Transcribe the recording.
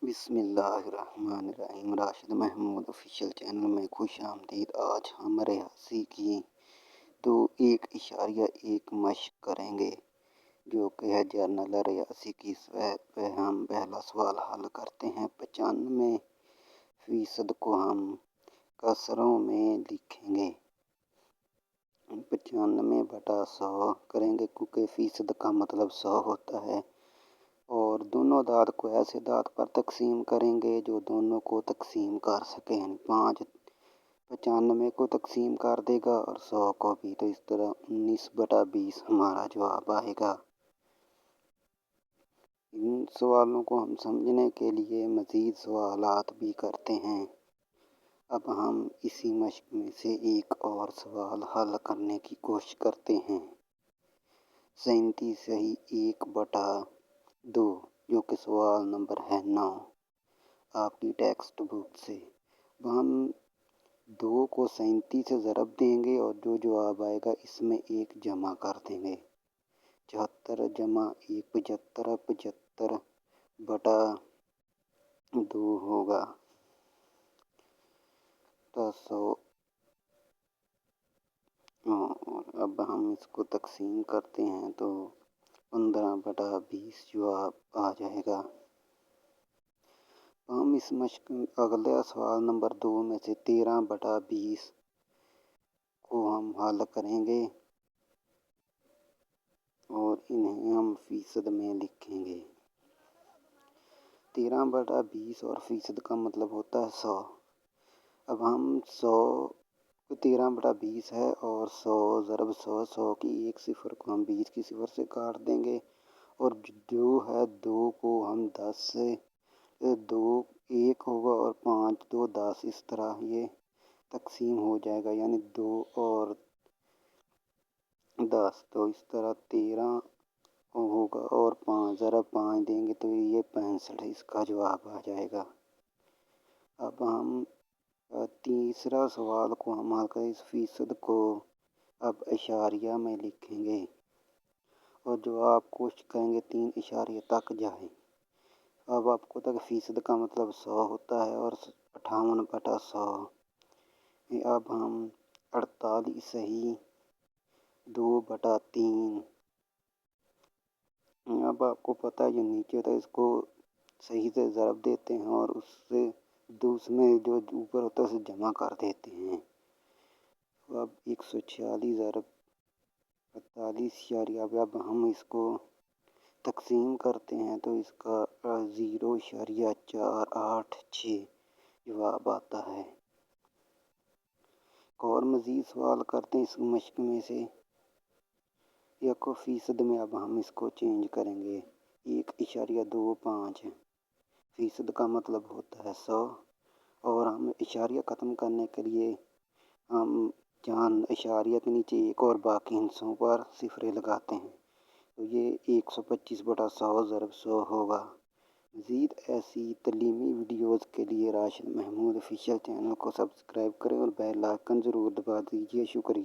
बिस्मिल्लाहिर्रहमानिर्रहीम। Rashid Mahmood official channel में खुश आमदीद। आज हम रियासी की 1.1 मशक करेंगे जो कि है जर्नल रियासी की। पे हम पहला सवाल हल करते हैं। 95% को हम कसरों में लिखेंगे। 95/100 करेंगे क्योंकि फीसद का मतलब 100 होता है। और दोनों दाँत को ऐसे दाँत पर तकसीम करेंगे जो दोनों को तकसीम कर सकें। 5 95 को तकसीम कर देगा और 100 को भी, तो इस तरह 19/20 हमारा जवाब आएगा। इन सवालों को हम समझने के लिए मज़ीद सवालात भी करते हैं। अब हम इसी मशक में से एक और सवाल हल करने की कोशिश करते हैं। 37 सही 1/2 जो कि सवाल नंबर है 9 आपकी टेक्स्ट बुक से। अब हम 2 को 37 से ज़रब देंगे और जो जवाब आएगा इसमें 1 जमा कर देंगे। 74 जमा 1 75, 75/2 होगा। तो 100। अब हम इसको तकसीम करते हैं तो 15/20 जवाब आ जाएगा। हम इस मशक अगला सवाल नंबर 2 में से 13/20 को हम हल करेंगे और इन्हें हम फीसद में लिखेंगे। 13/20 और फीसद का मतलब होता है 100। अब हम 100 13/20 है और 100 ज़रब 100 की एक सिफर को हम 20 की सिफर से काट देंगे और जो है 2 को हम 10 से 2 1 होगा और 5 2 10 इस तरह ये तकसीम हो जाएगा, यानी 2 और 10, तो इस तरह 13 होगा और 5 ज़रब 5 देंगे तो ये 65 इसका जवाब आ जाएगा। अब हम तीसरा सवाल को हम हल करें। इस फीसद को अब इशारिया में लिखेंगे और जवाब कोशिश करेंगे 3 इशारे तक जाए। अब आपको तक फीसद का मतलब 100 होता है और 58/100। अब हम 48 सही 2/3। अब आपको पता है जो नीचे था इसको सही से ज़रब देते हैं और उसमें जो ऊपर होता है उसे जमा कर देते हैं। अब 146 ज़रब 48 अब हम इसको तकसीम करते हैं तो इसका 0.486 जवाब आता है। और मज़ीद सवाल करते हैं इस मशक में से। 1 फीसद में अब हम इसको चेंज करेंगे। 1.25 फीसद का मतलब होता है 100 और हम इशारिया ख़त्म करने के लिए हम जहाँ इशारिया के नीचे 1 और बाकी हिस्सों पर सिफरें लगाते हैं, तो ये 125/100 ज़रब 100 होगा। मज़ीद ऐसी तलीमी वीडियोज़ के लिए राशिद महमूद ऑफिशियल चैनल को सब्सक्राइब करें और बेल आइकन ज़रूर दबा दीजिए। शुक्रिया।